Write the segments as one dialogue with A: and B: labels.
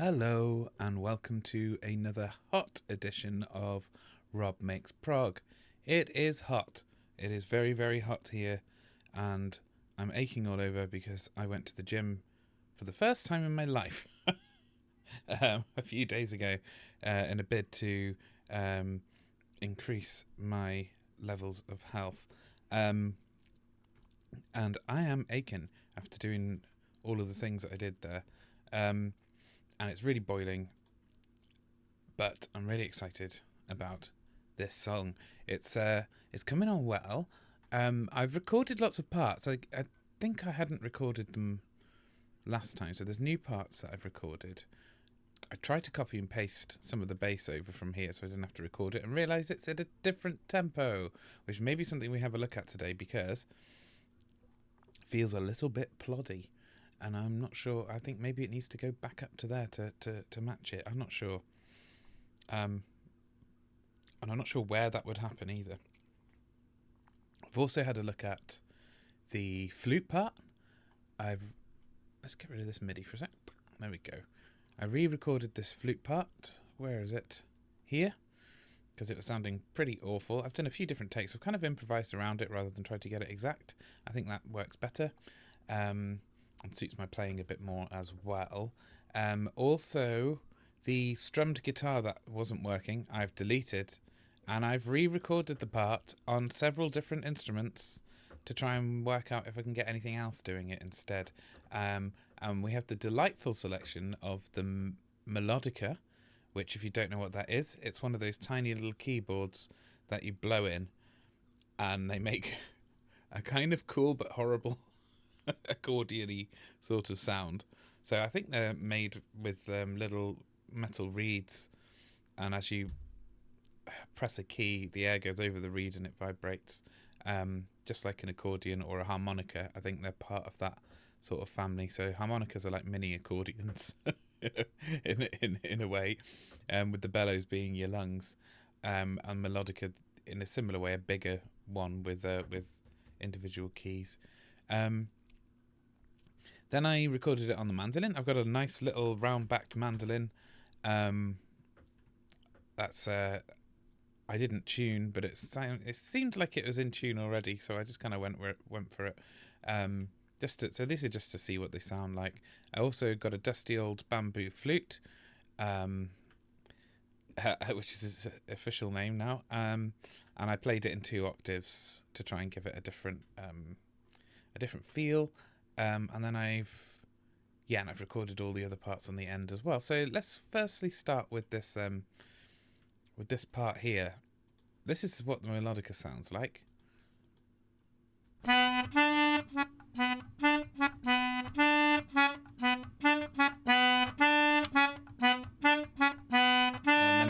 A: Hello and welcome to another hot edition of Rob Makes Prog. It is hot. It is very, very hot here, and I'm aching all over because I went to the gym for the first time in my life a few days ago in a bid to increase my levels of health. And I am aching after doing all of the things that I did there. And it's really boiling, but I'm really excited about this song. It's coming on well. I've recorded lots of parts. I think I hadn't recorded them last time, so there's new parts that I've recorded. I tried to copy and paste some of the bass over from here so I didn't have to record it, and realised it's at a different tempo, which may be something we have a look at today because it feels a little bit ploddy. And I'm not sure. I think maybe it needs to go back up to there to match it. I'm not sure. And I'm not sure where that would happen either. I've also had a look at the flute part. Let's get rid of this MIDI for a sec. There we go. I re-recorded this flute part. Where is it? Here. Because it was sounding pretty awful. I've done a few different takes. I've kind of improvised around it rather than try to get it exact. I think that works better. And suits my playing a bit more as well. Also, the strummed guitar that wasn't working, I've deleted, and I've re-recorded the part on several different instruments to try and work out if I can get anything else doing it instead. And we have the delightful selection of the melodica, which, if you don't know what that is, it's one of those tiny little keyboards that you blow in, and they make a kind of cool but horrible accordion-y sort of sound. So I think they're made with little metal reeds, and as you press a key, the air goes over the reed and it vibrates, just like an accordion or a harmonica. I think they're part of that sort of family. So harmonicas are like mini accordions in a way, with the bellows being your lungs, and melodica in a similar way, a bigger one with individual keys. Then I recorded it on the mandolin. I've got a nice little round-backed mandolin. That's I didn't tune, but it seemed like it was in tune already, so I just kind of went for it. So this is just to see what they sound like. I also got a dusty old bamboo flute, which is its official name now. And I played it in 2 octaves to try and give it a different feel. And then I've recorded all the other parts on the end as well. So let's firstly start with this part here. This is what the melodica sounds like. And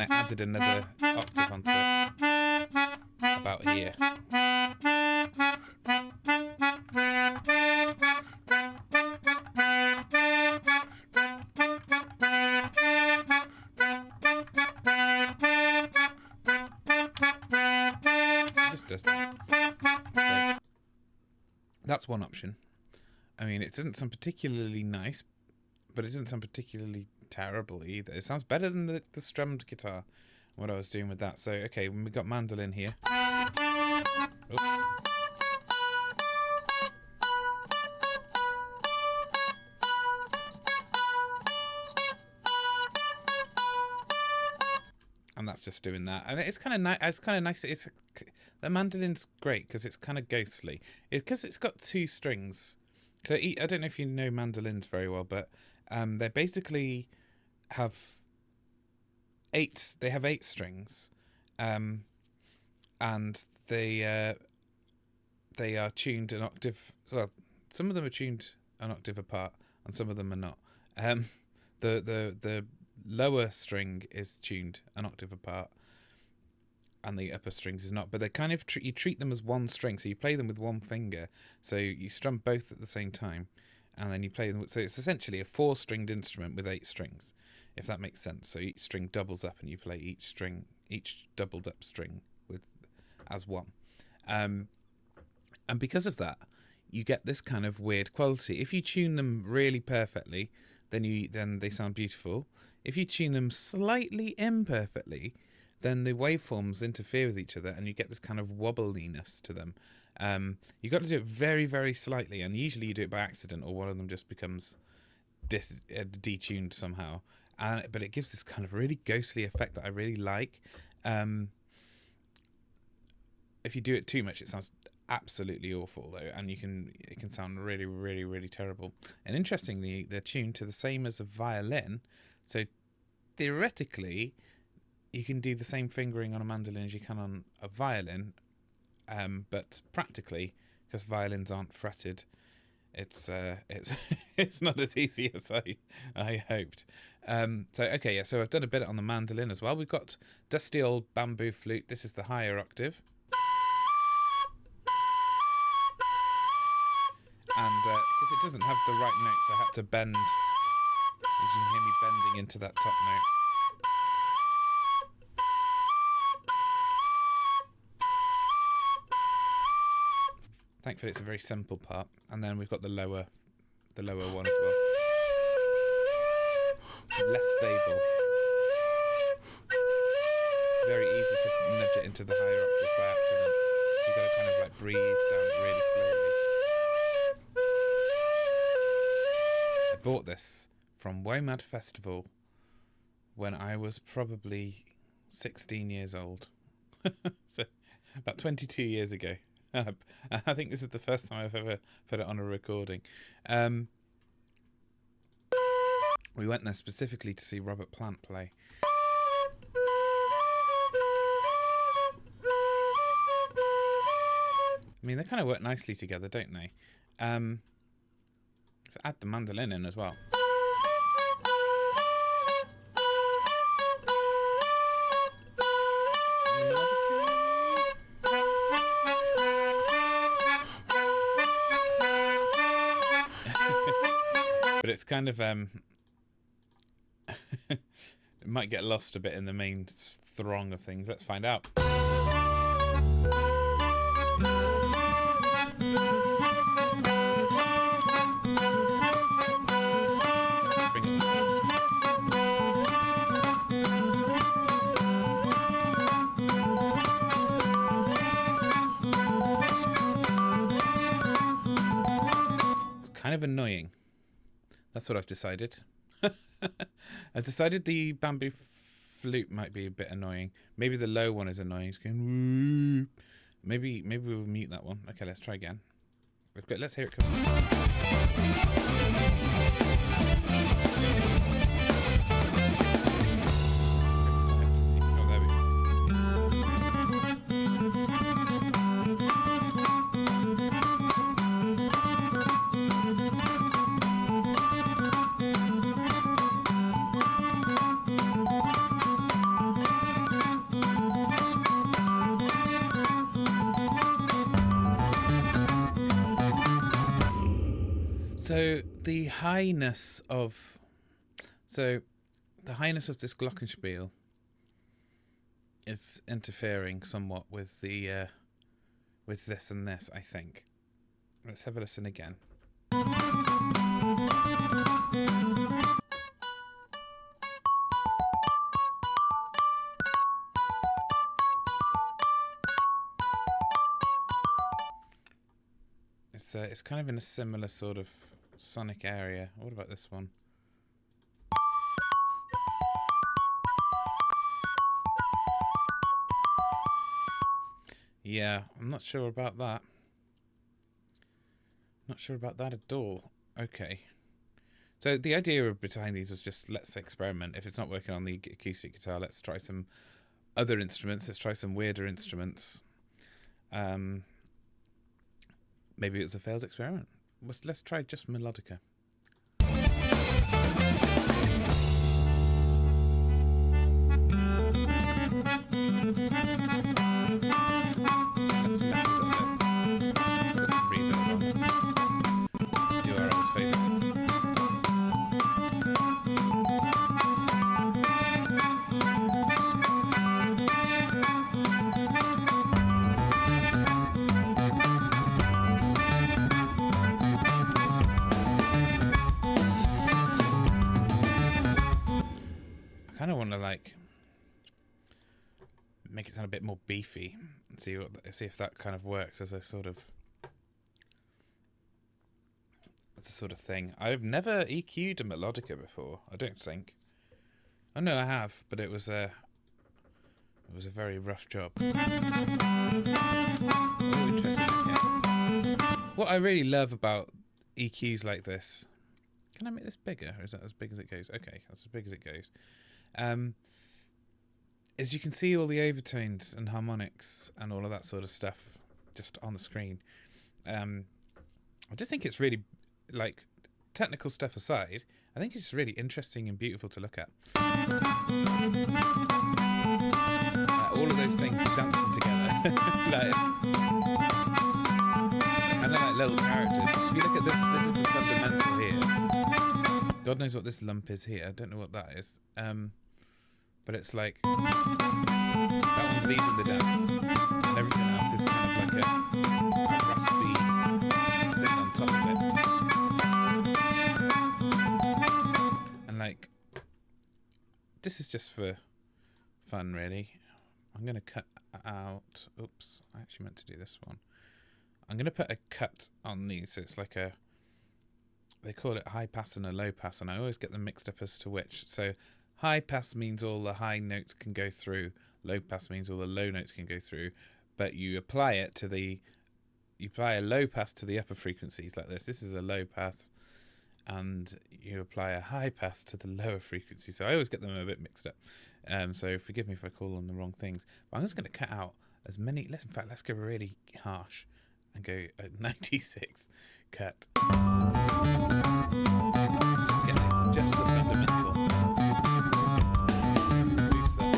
A: then I added another octave onto it, about here. Just does that. So that's one option. I mean, it doesn't sound particularly nice, but it doesn't sound particularly terrible either. It sounds better than the strummed guitar, what I was doing with that. So, okay, when we got mandolin here. Oh. And that's just doing that, and it's kind of nice. It's kind of nice. The mandolin's great because it's kind of ghostly. Because it's got 2 strings. So I don't know if you know mandolins very well, but they basically have 8. They have 8 strings, and they are tuned an octave. Well, some of them are tuned an octave apart, and some of them are not. The lower string is tuned an octave apart, and the upper strings is not. But they kind of you treat them as one string, so you play them with one finger. So you strum both at the same time, and then you play them. So it's essentially a 4-stringed instrument with 8 strings, if that makes sense. So each string doubles up, and you play each doubled up string as one. And because of that, you get this kind of weird quality. If you tune them really perfectly, then they sound beautiful. If you tune them slightly imperfectly, then the waveforms interfere with each other, and you get this kind of wobbliness to them. You've got to do it very, very slightly, and usually you do it by accident, or one of them just becomes detuned somehow. But it gives this kind of really ghostly effect that I really like. If you do it too much, it sounds absolutely awful, though, and it can sound really, really, really terrible. And interestingly, they're tuned to the same as a violin, so theoretically you can do the same fingering on a mandolin as you can on a violin, but practically, because violins aren't fretted, it's it's not as easy as I hoped. So I've done a bit on the mandolin as well. We've got dusty old bamboo flute. This is the higher octave. And because it doesn't have the right notes, I had to bend. You can hear me bending into that top note. Thankfully, it's a very simple part. And then we've got the lower one as well. Less stable. Very easy to nudge it into the higher octave by accident. So you've got to kind of like breathe down it really slowly. I bought this from WOMAD Festival when I was probably 16 years old. So about 22 years ago. I think this is the first time I've ever put it on a recording. We went there specifically to see Robert Plant play. I mean, they kind of work nicely together, don't they? So add the mandolin in as well. But it's kind of it might get lost a bit in the main throng of things. Let's find out. It's kind of annoying. That's what I've decided. I've decided the bamboo flute might be a bit annoying. Maybe the low one is annoying. It's going woo. Maybe we'll mute that one. Okay, let's try again. Let's hear it come. Oh, there we go. So the highness of this glockenspiel is interfering somewhat with the with this and this, I think. Let's have a listen again. It's kind of in a similar sort of sonic area. What about this one? Yeah, I'm not sure about that. Not sure about that at all. Okay. So the idea behind these was just, let's experiment. If it's not working on the acoustic guitar, let's try some other instruments. Let's try some weirder instruments. Maybe it was a failed experiment. Let's try just melodica. Let's mess it up a bit. Put some reverb on. Do our old favourite. I kind of want to like make it sound a bit more beefy and see if that kind of works as a sort of thing. I've never EQ'd a melodica before, I don't think. Oh no, I have, but it was a very rough job. Oh, interesting. Okay. What I really love about EQs like this, can I make this bigger, or is that as big as it goes? Okay, that's as big as it goes. Is you can see all the overtones and harmonics and all of that sort of stuff just on the screen. I just think it's really, like, technical stuff aside, I think it's really interesting and beautiful to look at. All of those things dancing together. Like, kind of like little characters. If you look at this is the fundamental here. God knows what this lump is here. I don't know what that is. But it's like, that one's leading the dance, and everything else is kind of like a raspy thing on top of it. And like, this is just for fun, really. I'm going to cut out, oops, I actually meant to do this one. I'm going to put a cut on these, so it's like they call it high pass and a low pass, and I always get them mixed up as to which. So high pass means all the high notes can go through, low pass means all the low notes can go through, but you apply a low pass to the upper frequencies like this. This is a low pass, and you apply a high pass to the lower frequency. So I always get them a bit mixed up. So forgive me if I call them the wrong things. But I'm just going to cut out as many. Let's go really harsh and go at 96 cut. Let's just get just the fundamental. Boost that.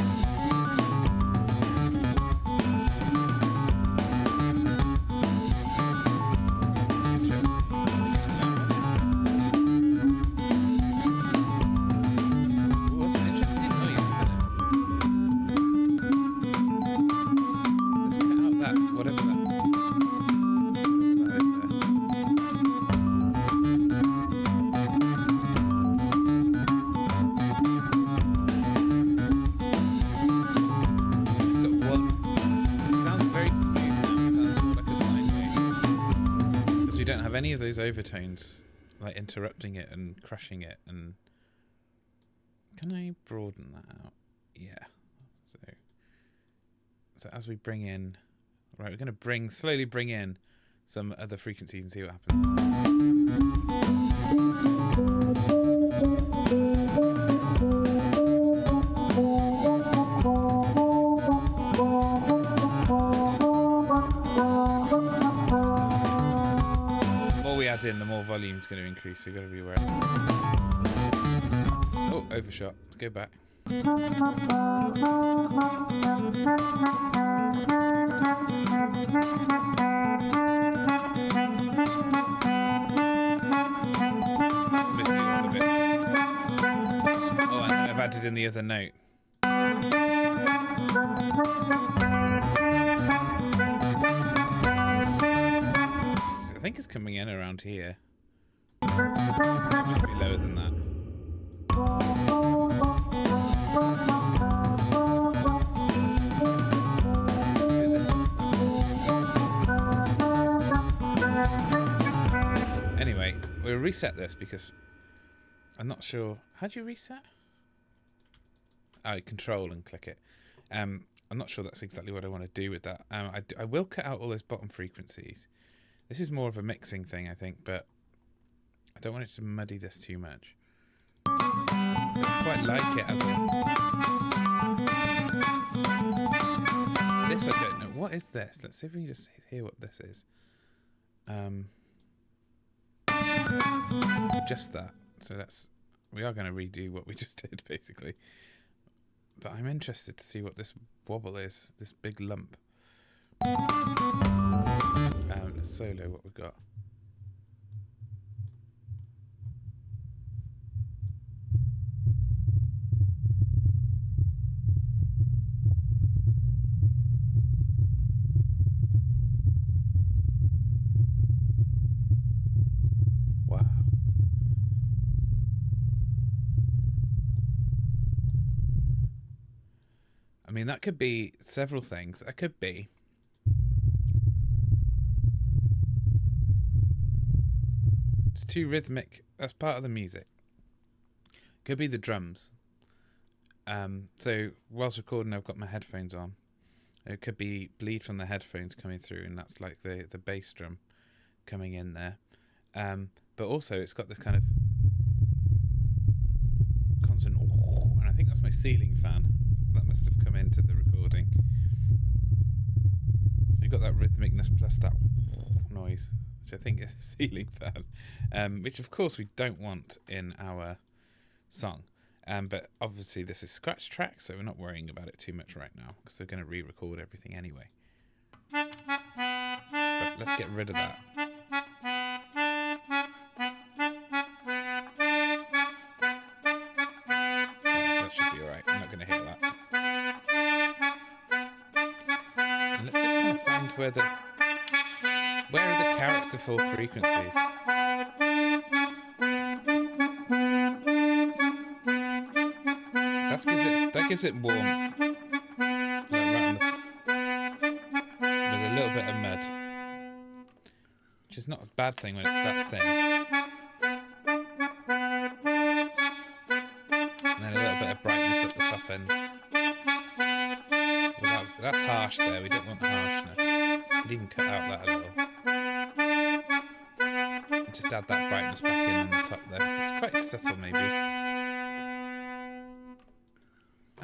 A: Any of those overtones like interrupting it and crushing it. And can I broaden that out? Yeah. So as we bring in, right, we're going to slowly bring in some other frequencies and see what happens. In, the more volume is going to increase, so you've got to be aware. Oh, overshot. Let's go back. It's missing a little bit. Oh, and then I've added in the other note. I think it's coming in around here. It must be lower than that. Anyway, we'll reset this because I'm not sure. How do you reset? Oh, control and click it. I'm not sure that's exactly what I want to do with that. I will cut out all those bottom frequencies. This is more of a mixing thing, I think, but I don't want it to muddy this too much. I quite like it as a... This I don't know. What is this? Let's see if we can just hear what this is. Just that. So we are going to redo what we just did, basically. But I'm interested to see what this wobble is, this big lump. Let's solo what we've got. mean, that could be several things. That could be it's too rhythmic. That's part of the music. Could be the drums. So whilst recording, I've got my headphones on. It could be bleed from the headphones coming through, and that's like the bass drum coming in there. But also, it's got this kind of constant, and I think that's my ceiling fan. That must have come into the recording. So you've got that rhythmicness plus that noise, which I think is a ceiling fan, which of course we don't want in our song. But obviously this is scratch track, so we're not worrying about it too much right now, because we're going to re-record everything anyway. But let's get rid of that. That should be alright. I'm not going to hit that. And let's just kind of find where are the characterful frequencies. That gives it warmth. Like right with a little bit of mud. Which is not a bad thing when it's that thin. And then a little bit of brightness at the top end. That's harsh there, we don't want harshness. Could even cut out that a little. And just add that brightness back in on the top there. It's quite subtle maybe.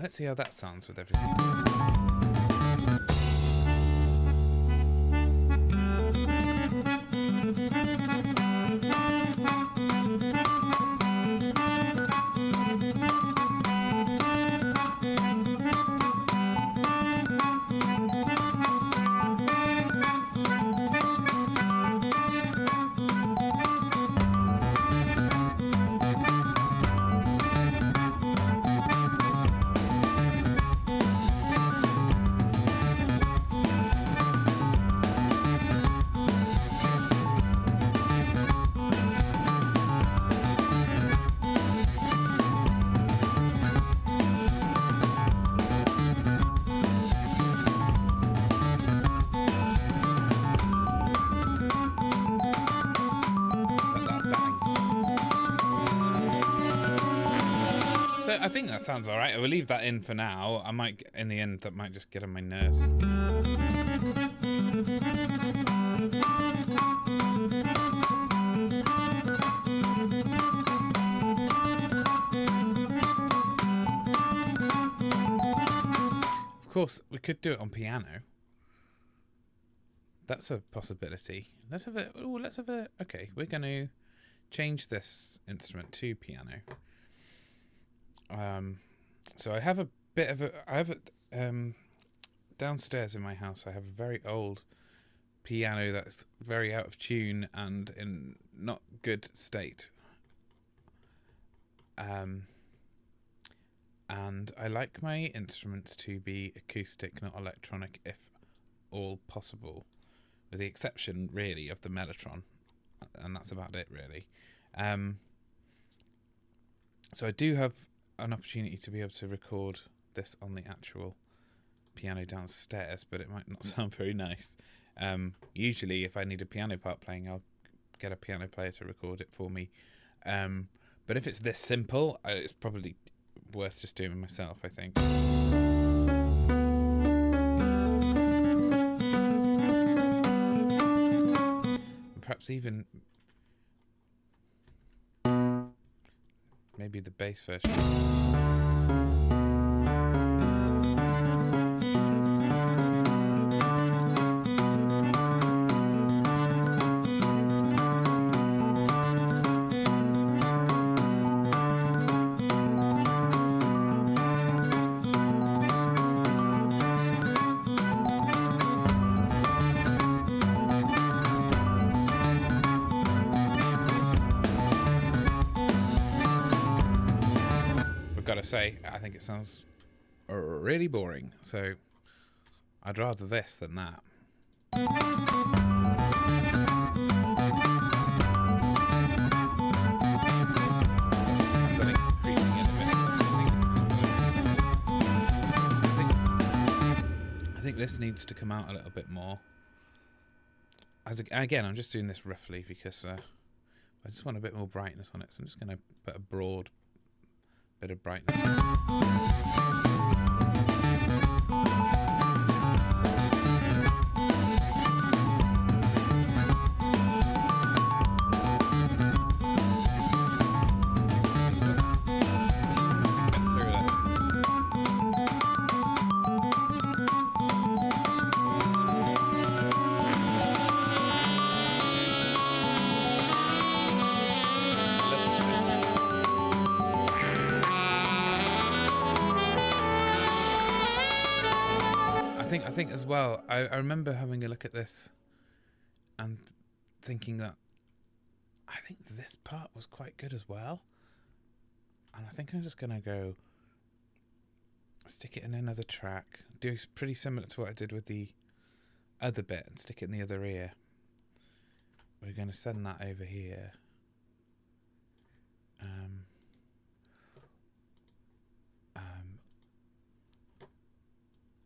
A: Let's see how that sounds with everything. I think that sounds alright. I will leave that in for now. I might, in the end, that might just get on my nerves. Of course, we could do it on piano. That's a possibility. Let's have a. Okay, we're going to change this instrument to piano. So I have a bit of downstairs in my house. I have a very old piano that's very out of tune and in not good state. And I like my instruments to be acoustic, not electronic, if all possible, with the exception really of the mellotron, and that's about it really. So I do have an opportunity to be able to record this on the actual piano downstairs, but it might not sound very nice. Usually if I need a piano part playing, I'll get a piano player to record it for me. But if it's this simple, it's probably worth just doing it myself, I think. Perhaps even maybe the bass version. Gotta say, I think it sounds really boring, so I'd rather this than that. this needs to come out a little bit more. Again, I'm just doing this roughly because I just want a bit more brightness on it, so I'm just going to put a broad bit of brightness. I think as well, I remember having a look at this and thinking that I think this part was quite good as well. And I think I'm just going to go stick it in another track, do pretty similar to what I did with the other bit and stick it in the other ear. We're going to send that over here.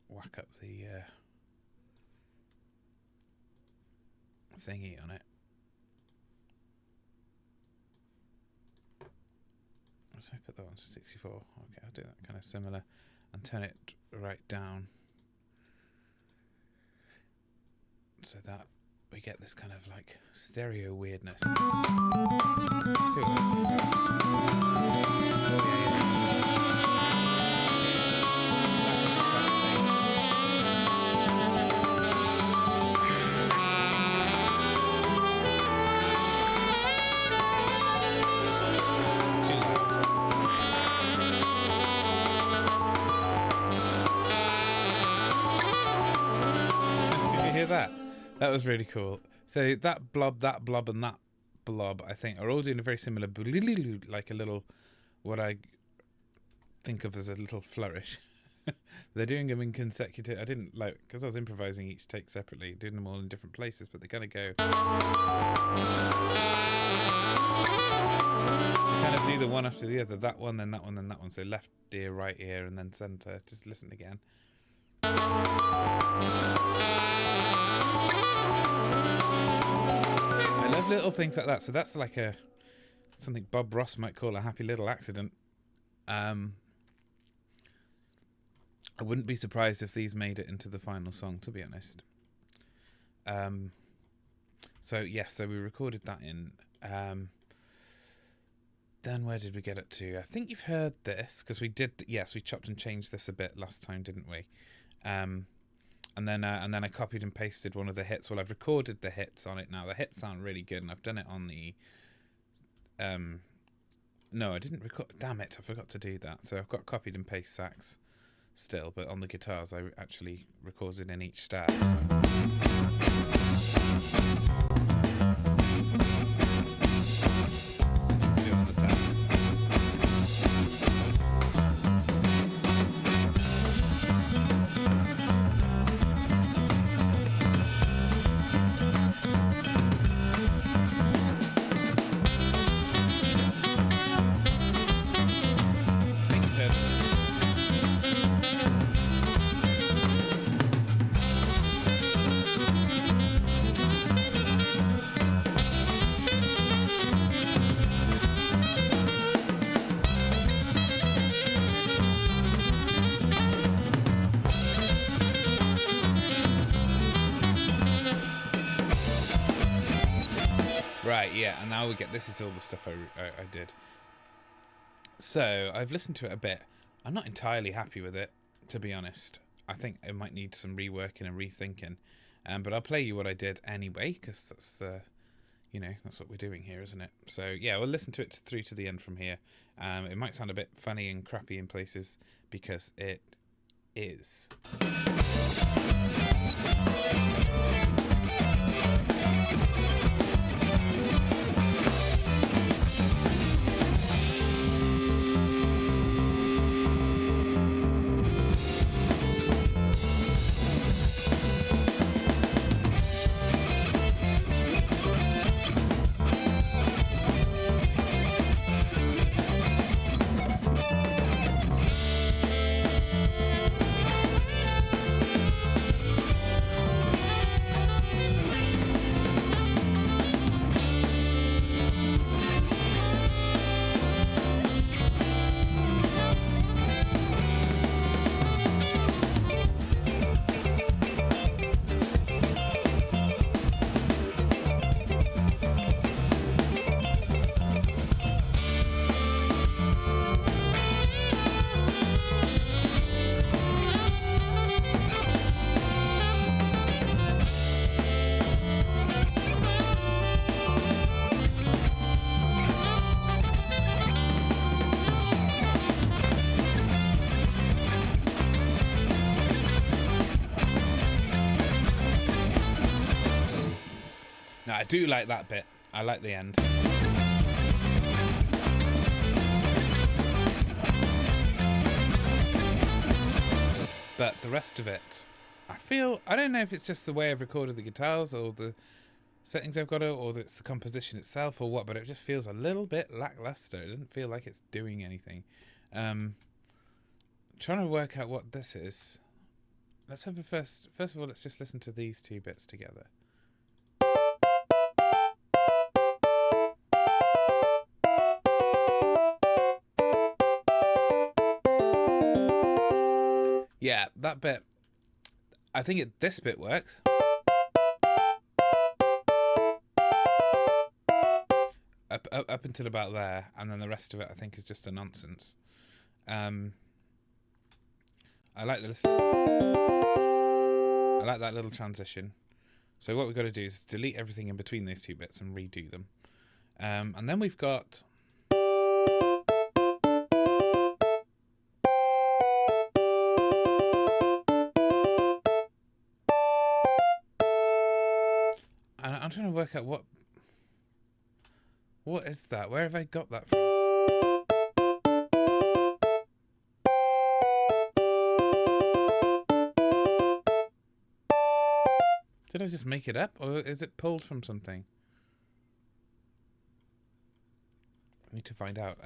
A: Whack up the thingy on it. So I put that on to 64. Okay, I'll do that kind of similar and turn it right down so that we get this kind of like stereo weirdness. See what that That was really cool. So that blob, and that blob, I think, are all doing a very similar, like a little, what I think of as a little flourish. They're doing them in consecutive. I didn't like, because I was improvising each take separately, doing them all in different places, but they kind of go. They kind of do the one after the other. That one, then that one, then that one. So left ear, right ear, and then center. Just listen again. I love little things like that. So that's like something Bob Ross might call a happy little accident. I wouldn't be surprised if these made it into the final song, to be honest. So yes, so we recorded that in. Then where did we get it to? I think you've heard this because we did. Yes, we chopped and changed this a bit last time, didn't we? And then I copied and pasted one of the hits. Well, I've recorded the hits on it now. The hits sound really good, and I've done it on the. No, I didn't record. Damn it! I forgot to do that. So I've got copied and paste sax still, but on the guitars I actually recorded in each stack. Let's do it on the sax. Right, yeah, and now we get, this is all the stuff I did. So, I've listened to it a bit. I'm not entirely happy with it, to be honest. I think it might need some reworking and rethinking. But I'll play you what I did anyway, because that's, that's what we're doing here, isn't it? So, yeah, we'll listen to it through to the end from here. It might sound a bit funny and crappy in places, because it is. do like that bit. I like the end. But the rest of it, I don't know if it's just the way I've recorded the guitars or the settings I've got it, or it's the composition itself or what, but it just feels a little bit lackluster. It doesn't feel like it's doing anything. Trying to work out what this is. Let's have a first of all, let's just listen to these two bits together. Yeah, that bit. I think this bit works. Up until about there, and then the rest of it I think is just a nonsense. I like the listen. I like that little transition. So what we've got to do is delete everything in between those two bits and redo them. And then we've got... I'm trying to work out what is that? Where have I got that from? Did I just make it up, or is it pulled from something? I need to find out.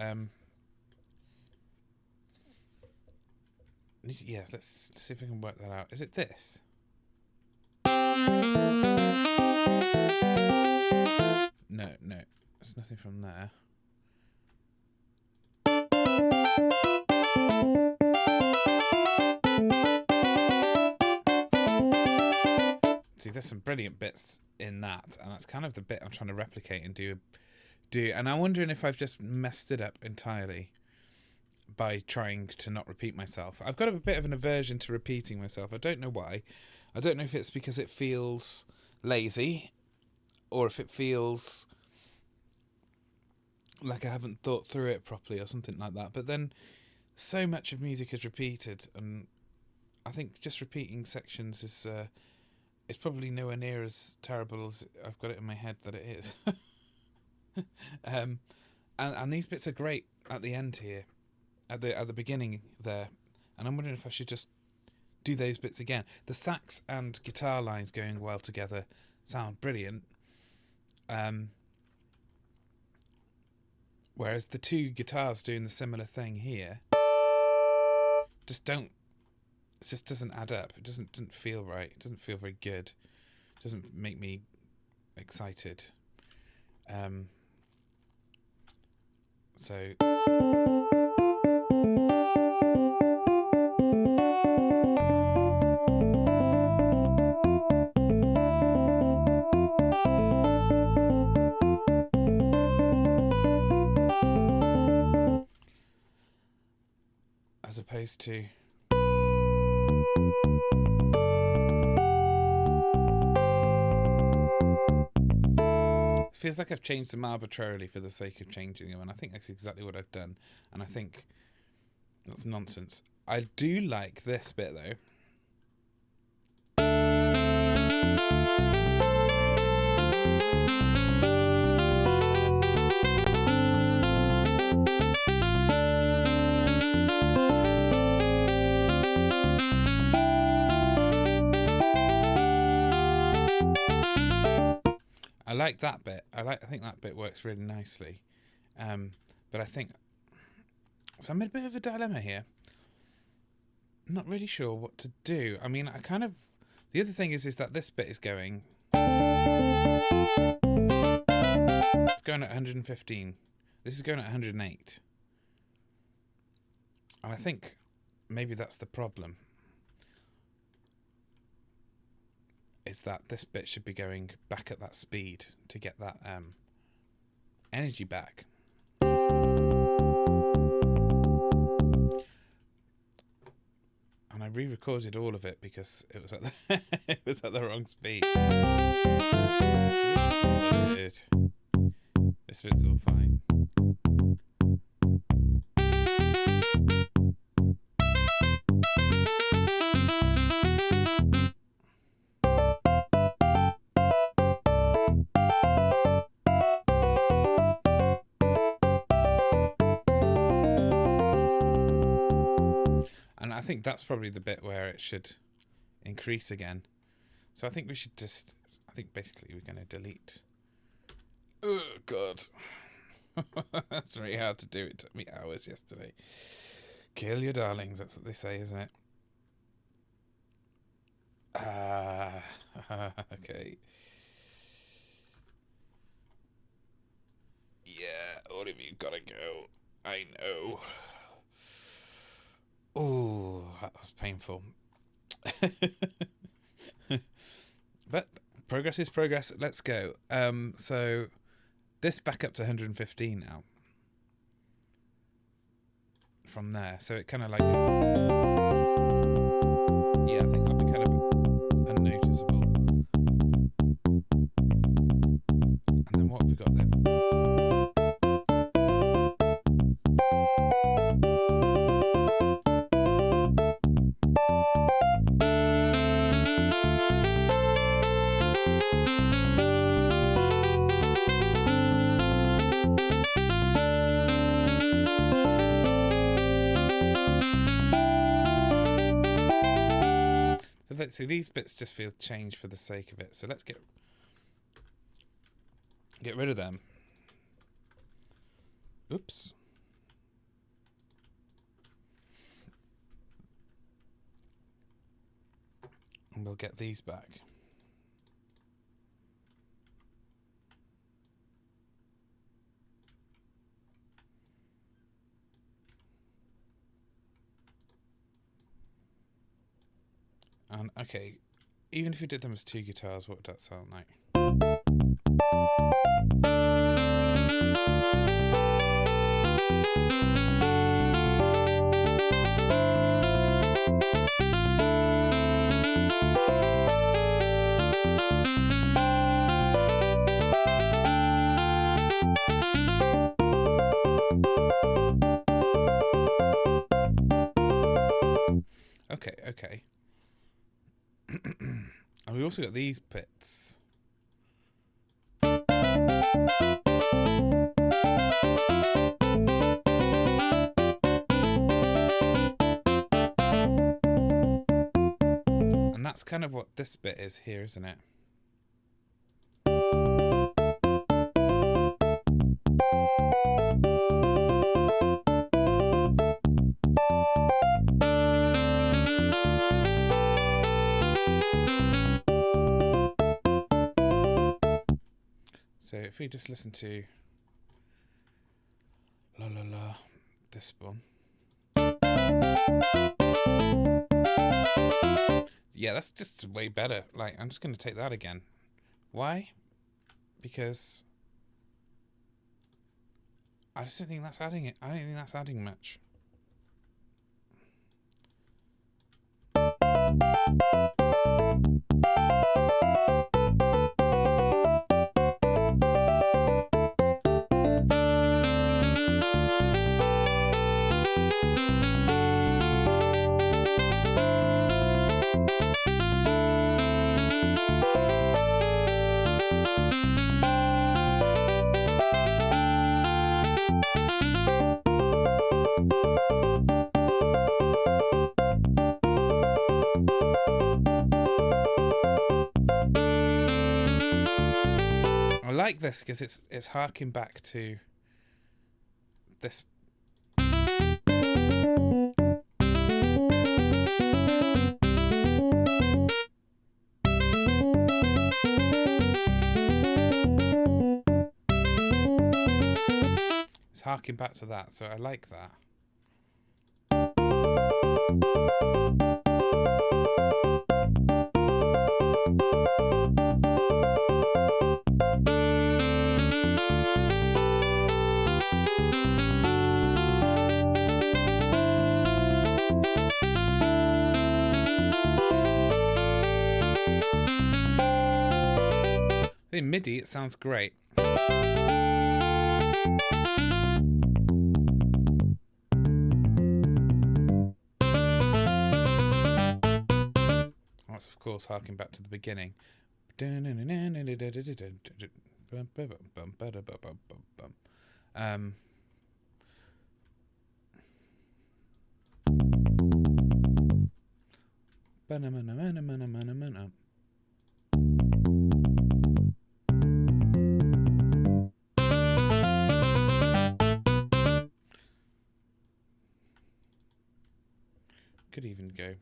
A: Yeah, let's see if we can work that out. Is it this? No, there's nothing from there. See, there's some brilliant bits in that, and that's kind of the bit I'm trying to replicate and do. And I'm wondering if I've just messed it up entirely by trying to not repeat myself. I've got a bit of an aversion to repeating myself. I don't know why. I don't know if it's because it feels lazy, or if it feels like I haven't thought through it properly or something like that. But then so much of music is repeated, and I think just repeating sections is it's probably nowhere near as terrible as I've got it in my head that it is. And these bits are great at the end here, at the beginning there, and I'm wondering if I should just do those bits again. The sax and guitar lines going well together sound brilliant. Whereas the two guitars doing the similar thing here just don't. It just doesn't add up. It doesn't feel right. It doesn't feel very good. It doesn't make me excited. So. As opposed to... feels like I've changed them arbitrarily for the sake of changing them, and I think that's exactly what I've done, and I think that's nonsense. I do like this bit though. I like that bit. I think that bit works really nicely. But I think... So I'm in a bit of a dilemma here. I'm not really sure what to do. I mean, I kind of... The other thing is that this bit is going... It's going at 115. This is going at 108. And I think maybe that's the problem. Is that this bit should be going back at that speed to get that energy back. And I re-recorded all of it because it was at the it was at the wrong speed. This bit's all fine. I think that's probably the bit where it should increase again. So I think we should just... I think basically we're going to delete... Oh, God. That's very hard to do. It took me hours yesterday. Kill your darlings, that's what they say, isn't it? Okay. Yeah, all of you gotta go. I know. Oh, that was painful. But progress is progress. Let's go. So this back up to 115 now. From there. So it kind of like... Yeah, I think that'll be kind of unnoticeable. And then what have we got then? So these bits just feel changed for the sake of it. So let's get rid of them. Oops. And we'll get these back. And okay, even if you did them as two guitars, what would that sound like? Okay. And we've also got these bits. And that's kind of what this bit is here, isn't it? So if we just listen to la la la, this one. Yeah, that's just way better. Like, I'm just going to take that again. Why? Because I just don't think that's adding it. I don't think that's adding much. I like this because it's harking back to this. It's harking back to that, so I like that. In MIDI, it sounds great. That's of course harking back to the beginning. Could even go.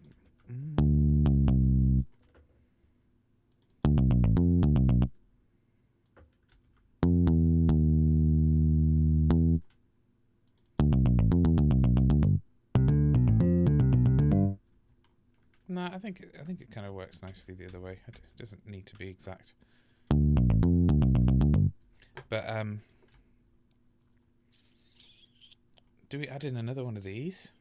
A: No, I think it kind of works nicely the other way. It doesn't need to be exact. But do we add in another one of these?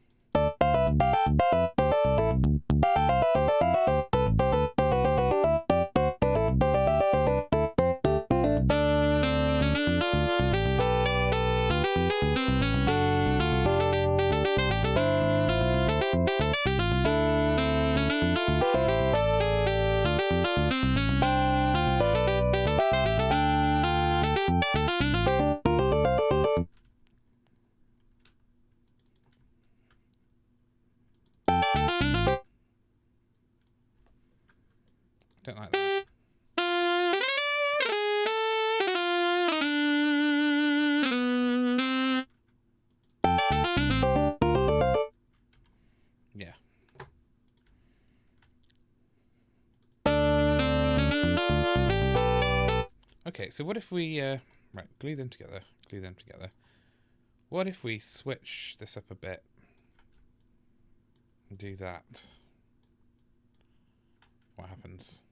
A: Don't like that. Yeah. Okay, so what if we right, glue them together. What if we switch this up a bit and do that? What happens?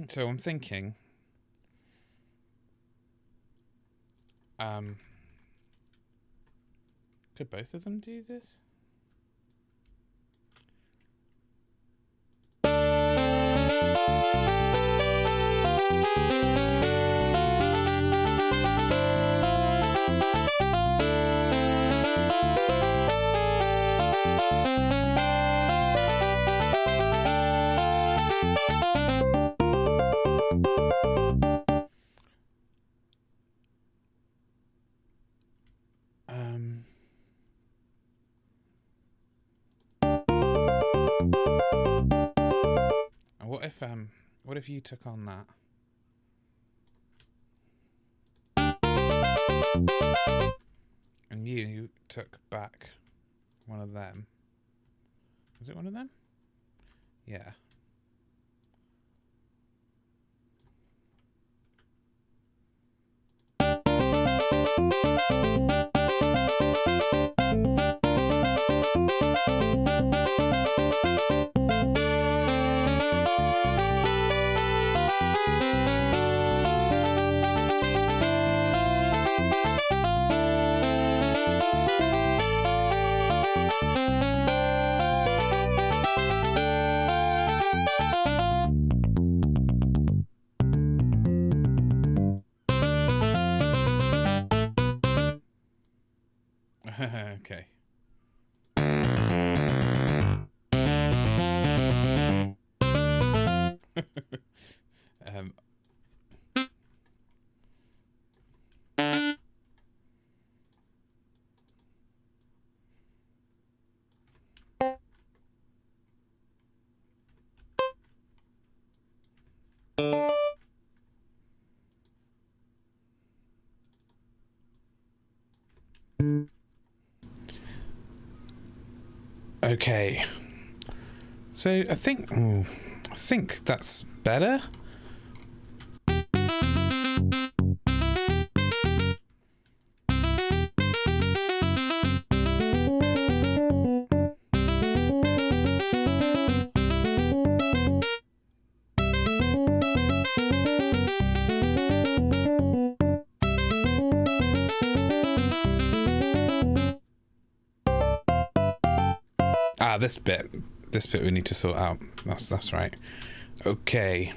A: So I'm thinking, could both of them do this? What if you took on that? And you took back one of them. Was it one of them? Yeah. Okay. Okay, so I think that's better. Ah, this bit we need to sort out. That's right. Okay.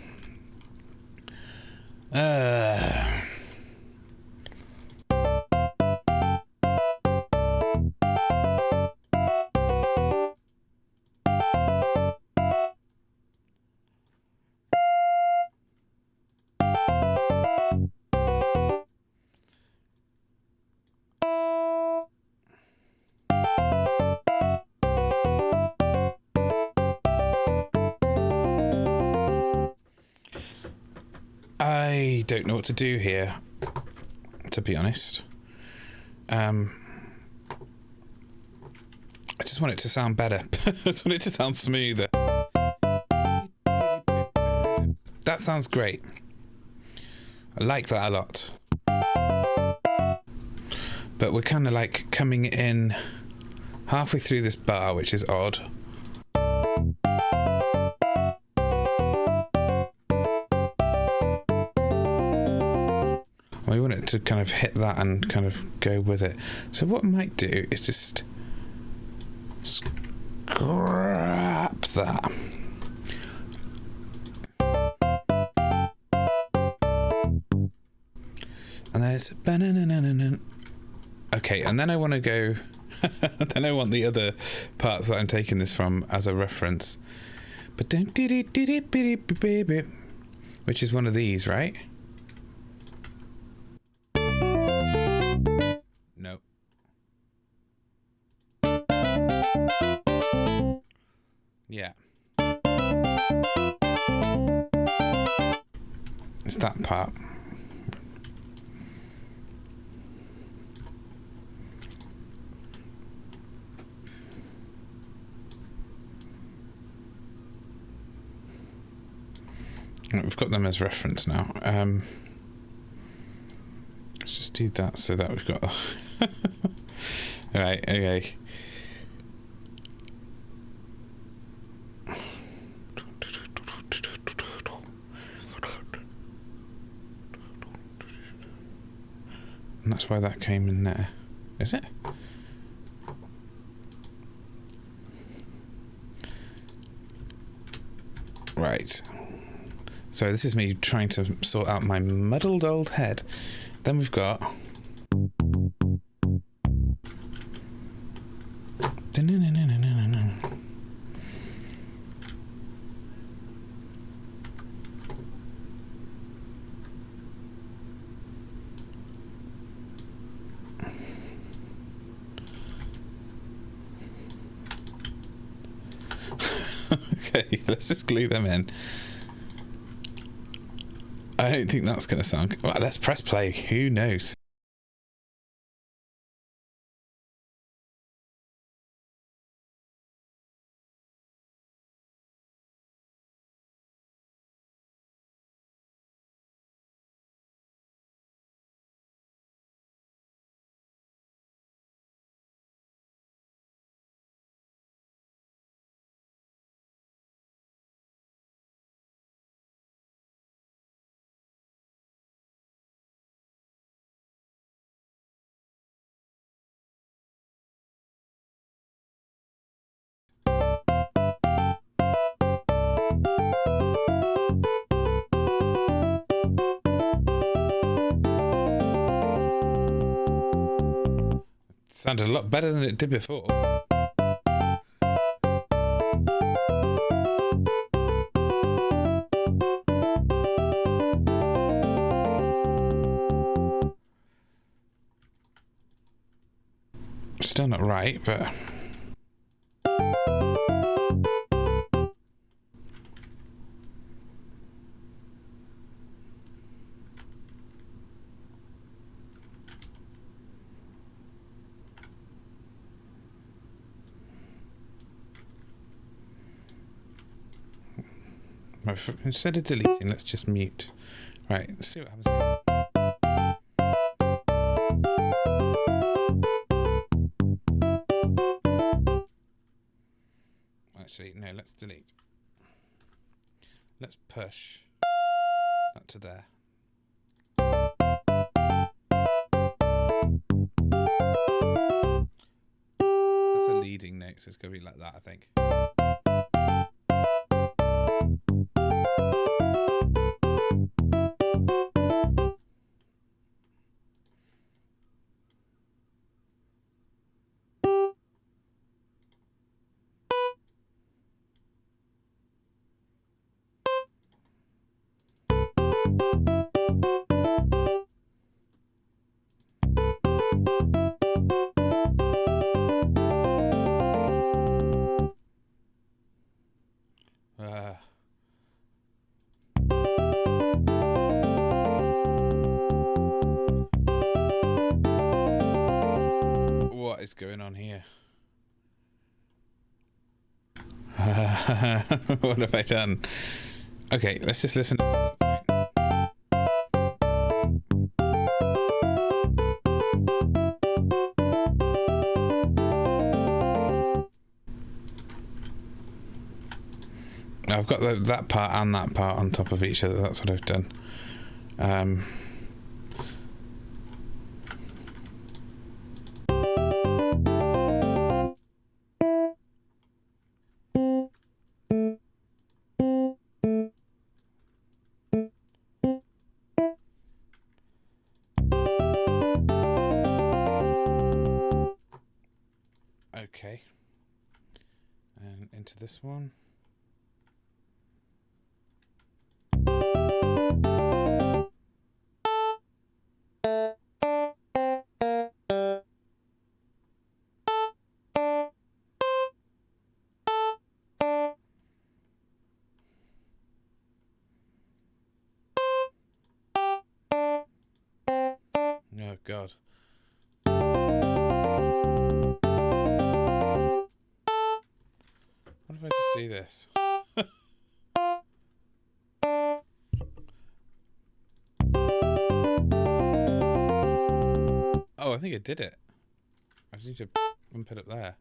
A: I don't know what to do here, to be honest. I just want it to sound better. I just want it to sound smoother. That sounds great. I like that a lot. But we're kind of like coming in halfway through this bar, which is odd. We want it to kind of hit that and kind of go with it. So what I might do is just scrap that. And there's... Okay, and then I want to go... then I want the other parts that I'm taking this from as a reference. Which is one of these, right? No. Yeah. It's that part. We've got them as reference now. Let's just do that so that we've got... Alright, okay. And that's why that came in there. Is it? Right. So this is me trying to sort out my muddled old head. Then we've got... Okay, let's just glue them in. I don't think that's going to sound... Well, let's press play. Who knows? Sounded a lot better than it did before. Still not right, but... Instead of deleting, let's just mute. Right, let's see what happens here. Actually, no, let's delete. Let's push that to there. That's a leading note. notes. It's going to be like that, I think. What is going on here? What have I done? Okay, let's just listen. I've got that part and that part on top of each other. That's what I've done. Okay. And into this one. Oh, God. What if I just do this? Oh, I think I did it. I just need to bump it up there.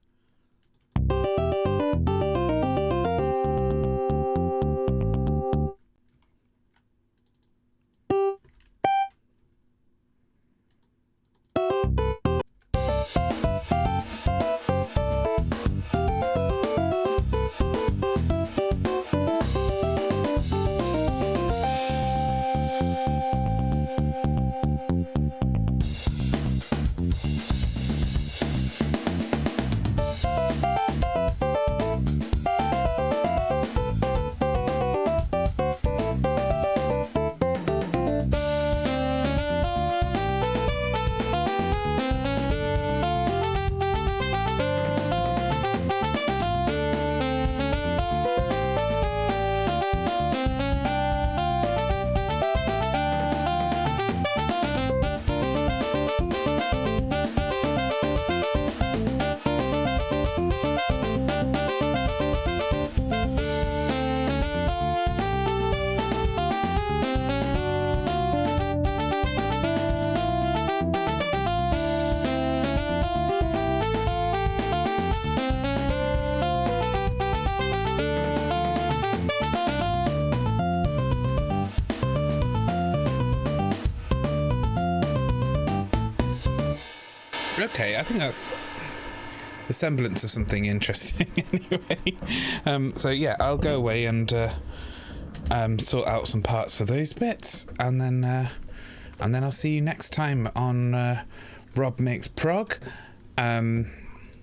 A: Okay, I think that's the semblance of something interesting anyway. So yeah, I'll go away and sort out some parts for those bits, and then I'll see you next time on Rob Makes Prog.